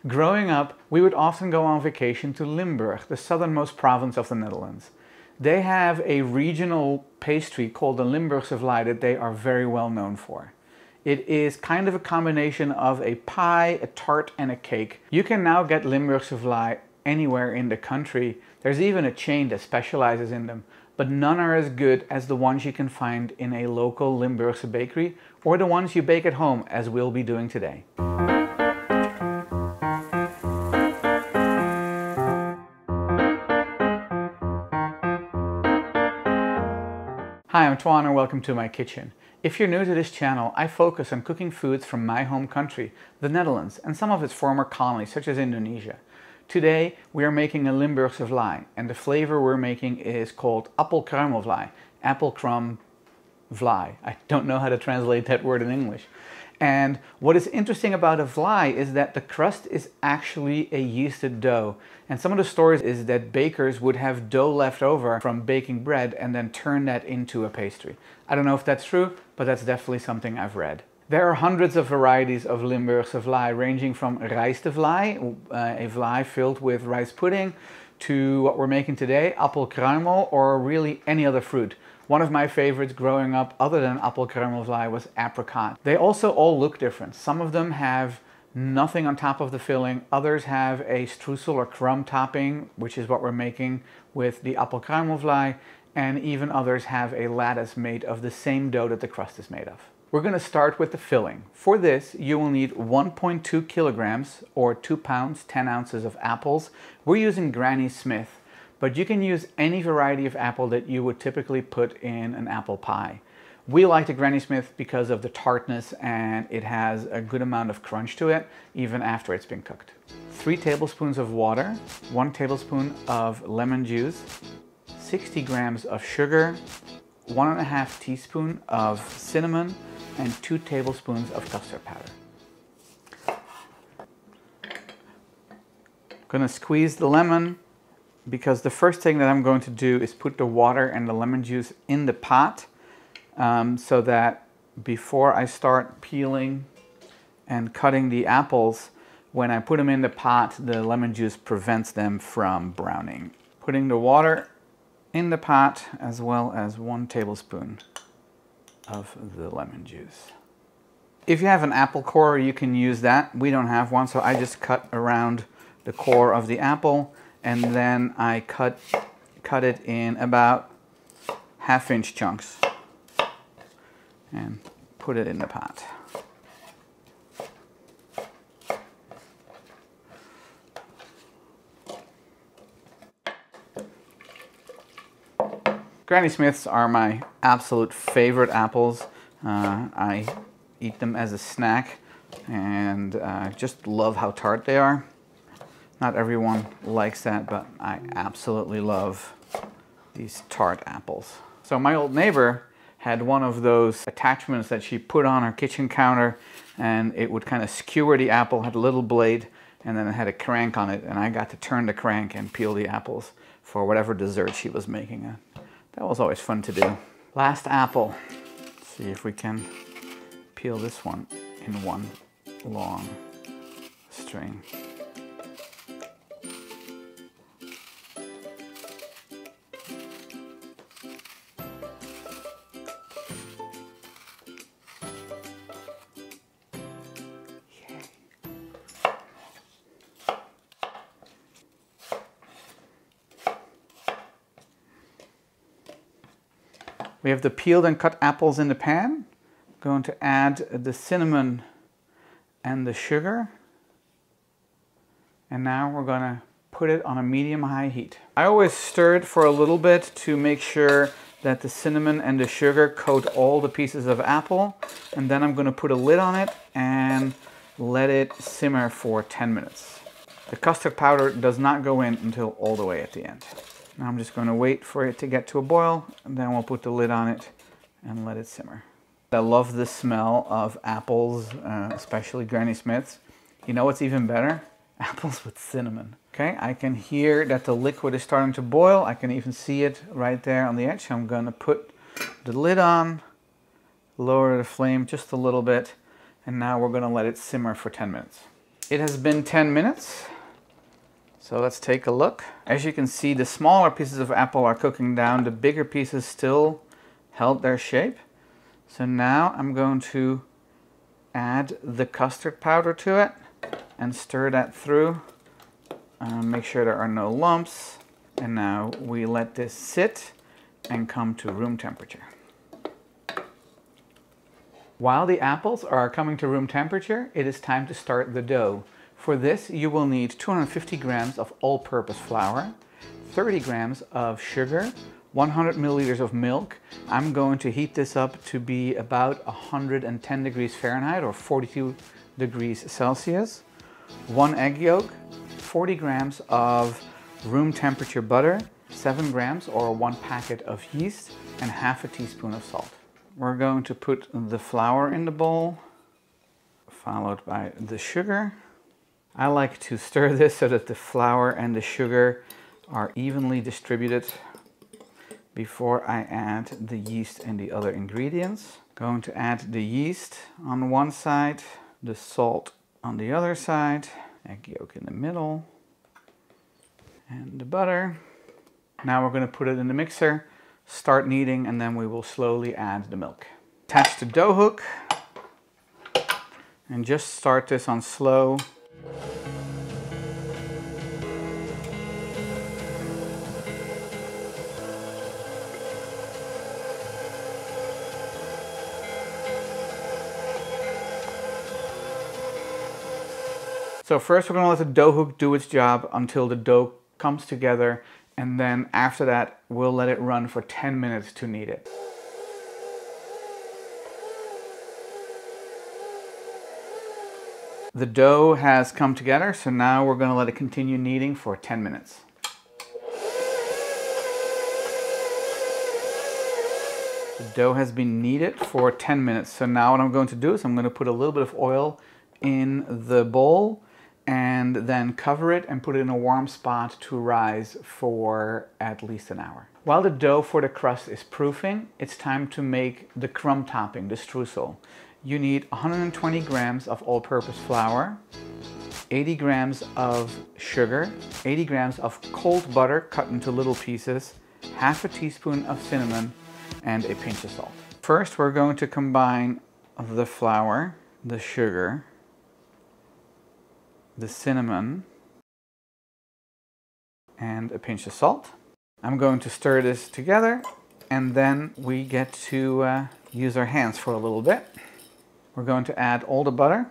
Growing up, we would often go on vacation to Limburg, the southernmost province of the Netherlands. They have a regional pastry called the Limburgse Appelkruimelvlaai that they are very well known for. It is kind of a combination of a pie, a tart and a cake. You can now get Limburgse Appelkruimelvlaai anywhere in the country. There's even a chain that specializes in them, but none are as good as the ones you can find in a local Limburgse bakery or the ones you bake at home, as we'll be doing today. Hi, I'm Toine and welcome to my kitchen. If you're new to this channel, I focus on cooking foods from my home country, the Netherlands, and some of its former colonies, such as Indonesia. Today, we are making a Limburgse Appelkruimelvlaai, and the flavor we're making is called Appelkruimelvlaai, apple crumb vlaai. I don't know how to translate that word in English. And what is interesting about a vlaai is that the crust is actually a yeasted dough. And some of the stories is that bakers would have dough left over from baking bread and then turn that into a pastry. I don't know if that's true, but that's definitely something I've read. There are hundreds of varieties of Limburgse Appelkruimelvlaai, ranging from rijstvlaai, a vlaai filled with rice pudding, to what we're making today, appelkruimel, or really any other fruit. One of my favorites growing up, other than appelkruimelvlaai, was apricot. They also all look different. Some of them have nothing on top of the filling. Others have a streusel or crumb topping, which is what we're making with the appelkruimelvlaai. And even others have a lattice made of the same dough that the crust is made of. We're going to start with the filling. For this, you will need 1.2 kilograms or 2 pounds, 10 ounces of apples. We're using Granny Smith, but you can use any variety of apple that you would typically put in an apple pie. We like the Granny Smith because of the tartness, and it has a good amount of crunch to it, even after it's been cooked. 3 tablespoons of water, 1 tablespoon of lemon juice, 60 grams of sugar, 1.5 teaspoons of cinnamon, and 2 tablespoons of custard powder. I'm going to squeeze the lemon, because the first thing that I'm going to do is put the water and the lemon juice in the pot, so that before I start peeling and cutting the apples, when I put them in the pot, the lemon juice prevents them from browning. Putting the water in the pot, as well as 1 tablespoon of the lemon juice. If you have an apple core, you can use that. We don't have one, so I just cut around the core of the apple, and then I cut it in about 1/2-inch chunks and put it in the pot. Granny Smiths are my absolute favorite apples. I eat them as a snack, and just love how tart they are. Not everyone likes that, but I absolutely love these tart apples. So my old neighbor had one of those attachments that she put on her kitchen counter, and it would kind of skewer the apple, had a little blade, and then it had a crank on it, and I got to turn the crank and peel the apples for whatever dessert she was making. That was always fun to do. Last apple. Let's see if we can peel this one in one long string. We have the peeled and cut apples in the pan. I'm going to add the cinnamon and the sugar. And now we're going to put it on a medium-high heat. I always stir it for a little bit to make sure that the cinnamon and the sugar coat all the pieces of apple. And then I'm going to put a lid on it and let it simmer for 10 minutes. The custard powder does not go in until all the way at the end. Now I'm just going to wait for it to get to a boil, and then we'll put the lid on it and let it simmer. I love the smell of apples, especially Granny Smiths. You know what's even better? Apples with cinnamon. Okay, I can hear that the liquid is starting to boil. I can even see it right there on the edge. I'm going to put the lid on, lower the flame just a little bit, and now we're going to let it simmer for 10 minutes. It has been 10 minutes, so let's take a look. As you can see, the smaller pieces of apple are cooking down. The bigger pieces still held their shape. So now I'm going to add the custard powder to it and stir that through. Make sure there are no lumps. And now we let this sit and come to room temperature. While the apples are coming to room temperature, it is time to start the dough. For this, you will need 250 grams of all-purpose flour, 30 grams of sugar, 100 milliliters of milk. I'm going to heat this up to be about 110 degrees Fahrenheit or 42 degrees Celsius. 1 egg yolk, 40 grams of room temperature butter, 7 grams or 1 packet of yeast, and half a teaspoon of salt. We're going to put the flour in the bowl, followed by the sugar. I like to stir this so that the flour and the sugar are evenly distributed before I add the yeast and the other ingredients. Going to add the yeast on one side, the salt on the other side, egg yolk in the middle, and the butter. Now we're going to put it in the mixer, start kneading, and then we will slowly add the milk. Attach the dough hook and just start this on slow. So first we're going to let the dough hook do its job until the dough comes together, and then after that we'll let it run for 10 minutes to knead it. The dough has come together, so now we're going to let it continue kneading for 10 minutes. The dough has been kneaded for 10 minutes, so now what I'm going to do is I'm going to put a little bit of oil in the bowl and then cover it and put it in a warm spot to rise for at least an hour. While the dough for the crust is proofing, it's time to make the crumb topping, the streusel. You need 120 grams of all-purpose flour, 80 grams of sugar, 80 grams of cold butter cut into little pieces, half a teaspoon of cinnamon, and a pinch of salt. First, we're going to combine the flour, the sugar, the cinnamon, and a pinch of salt. I'm going to stir this together, and then we get to use our hands for a little bit. We're going to add all the butter.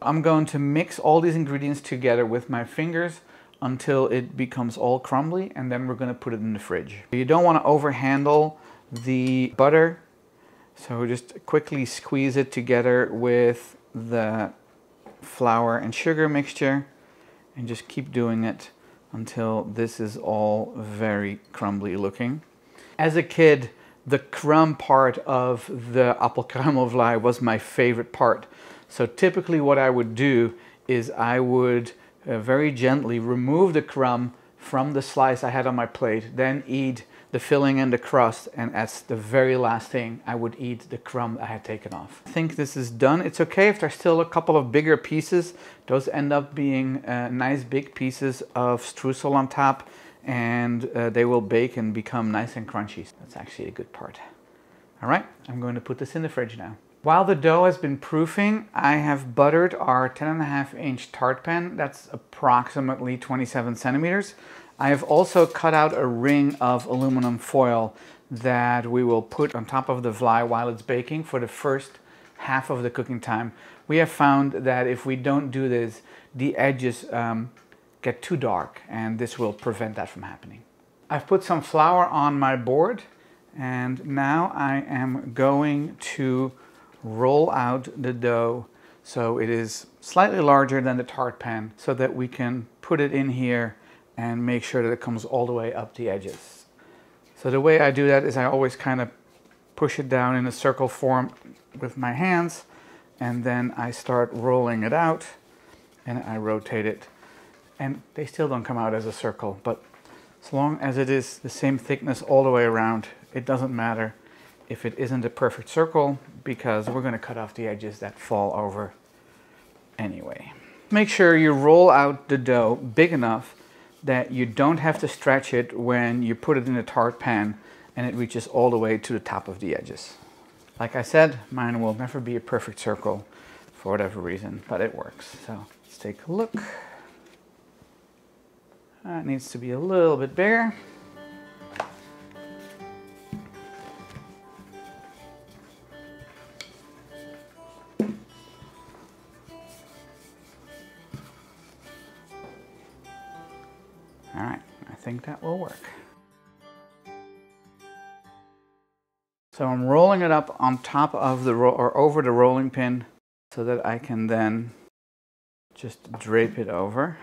I'm going to mix all these ingredients together with my fingers until it becomes all crumbly, and then we're going to put it in the fridge. You don't want to overhandle the butter, so just quickly squeeze it together with the flour and sugar mixture and just keep doing it until this is all very crumbly looking. As a kid, the crumb part of the Appelkruimelvlaai was my favorite part. So typically what I would do is I would very gently remove the crumb from the slice I had on my plate, then eat the filling and the crust, and as the very last thing I would eat the crumb I had taken off. I think this is done. It's okay if there's still a couple of bigger pieces. Those end up being nice big pieces of streusel on top, and they will bake and become nice and crunchy. That's actually a good part. All right, I'm going to put this in the fridge now. While the dough has been proofing, I have buttered our 10.5-inch tart pan. That's approximately 27 centimeters. I have also cut out a ring of aluminum foil that we will put on top of the vlaai while it's baking for the first half of the cooking time. We have found that if we don't do this, the edges get too dark, and this will prevent that from happening. I've put some flour on my board, and now I am going to roll out the dough so it is slightly larger than the tart pan, so that we can put it in here and make sure that it comes all the way up the edges. So the way I do that is I always kind of push it down in a circle form with my hands, and then I start rolling it out and I rotate it. And they still don't come out as a circle, but as long as it is the same thickness all the way around, it doesn't matter if it isn't a perfect circle, because we're going to cut off the edges that fall over anyway. Make sure you roll out the dough big enough that you don't have to stretch it when you put it in a tart pan and it reaches all the way to the top of the edges. Like I said, mine will never be a perfect circle for whatever reason, but it works. So let's take a look. It needs to be a little bit bigger. All right, I think that will work. So I'm rolling it up on top of the or over the rolling pin so that I can then just drape it over.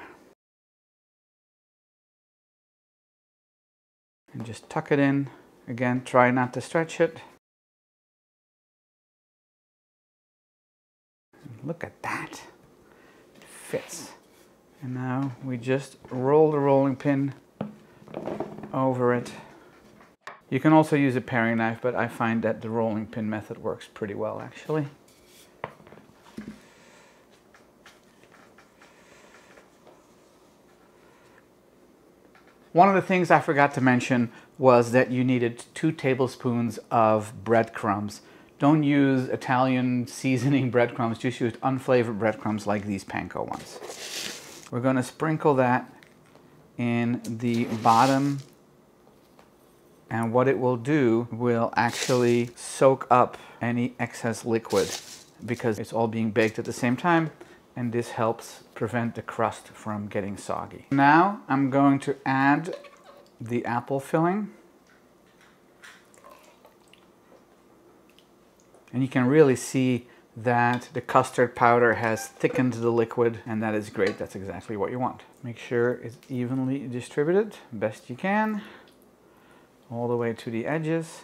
And just tuck it in. Again, try not to stretch it. Look at that. It fits. And now we just roll the rolling pin over it. You can also use a paring knife, but I find that the rolling pin method works pretty well actually. One of the things I forgot to mention was that you needed 2 tablespoons of breadcrumbs. Don't use Italian seasoning breadcrumbs, just use unflavored breadcrumbs like these panko ones. We're going to sprinkle that in the bottom, and what it will do will actually soak up any excess liquid because it's all being baked at the same time, and this helps prevent the crust from getting soggy. Now I'm going to add the apple filling. And you can really see that the custard powder has thickened the liquid, and that is great. That's exactly what you want. Make sure it's evenly distributed, best you can, all the way to the edges.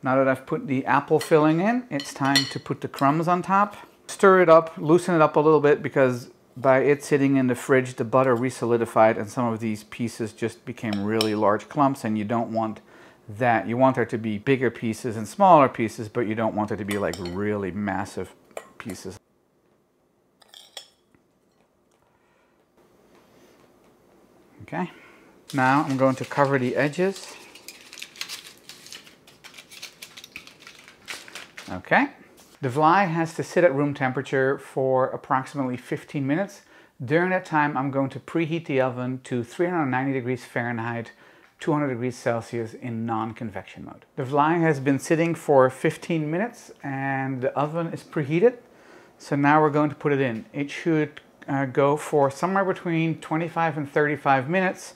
Now that I've put the apple filling in, it's time to put the crumbs on top. Stir it up, loosen it up a little bit, because by it sitting in the fridge, the butter re-solidified and some of these pieces just became really large clumps, and you don't want that. You want there to be bigger pieces and smaller pieces, but you don't want it to be like really massive pieces. Okay, now I'm going to cover the edges. Okay, the vlaai has to sit at room temperature for approximately 15 minutes. During that time, I'm going to preheat the oven to 390 degrees Fahrenheit, 200 degrees Celsius in non-convection mode. The vlaai has been sitting for 15 minutes and the oven is preheated. So now we're going to put it in. It should go for somewhere between 25 and 35 minutes.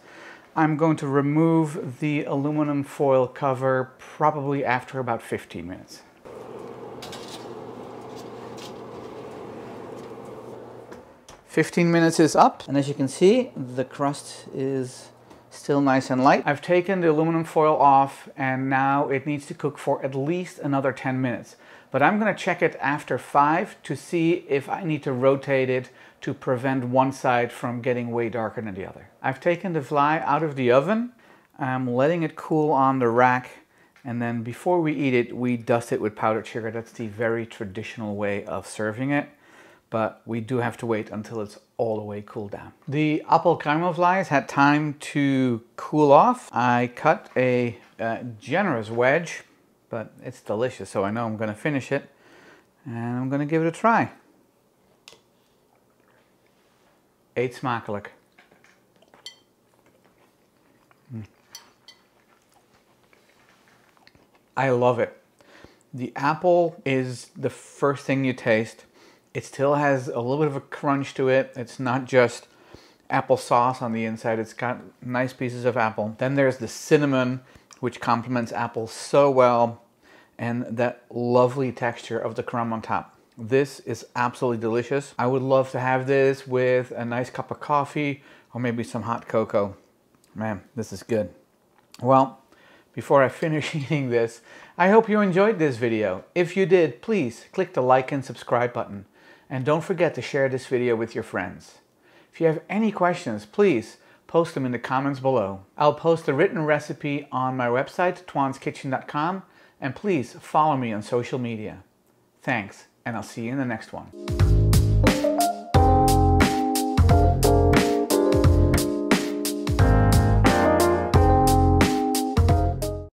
I'm going to remove the aluminum foil cover probably after about 15 minutes. "15 minutes is up, and as you can see, the crust is still nice and light. I've taken the aluminum foil off, and now it needs to cook for at least another 10 minutes. But I'm going to check it after 5 to see if I need to rotate it to prevent one side from getting way darker than the other. I've taken the vlaai out of the oven. I'm letting it cool on the rack, and then before we eat it, we dust it with powdered sugar. That's the very traditional way of serving it. But we do have to wait until it's all the way cooled down. The Appelkruimelvlaai has had time to cool off. I cut a generous wedge, but it's delicious, so I know I'm going to finish it. And I'm going to give it a try. Eet Smakelijk. I love it. The apple is the first thing you taste. It still has a little bit of a crunch to it. It's not just applesauce on the inside. It's got nice pieces of apple. Then there's the cinnamon, which complements apple so well, and that lovely texture of the crumb on top. This is absolutely delicious. I would love to have this with a nice cup of coffee or maybe some hot cocoa. Man, this is good. Well, before I finish eating this, I hope you enjoyed this video. If you did, please click the like and subscribe button. And don't forget to share this video with your friends. If you have any questions, please post them in the comments below. I'll post a written recipe on my website, toineskitchen.com, and please follow me on social media. Thanks, and I'll see you in the next one.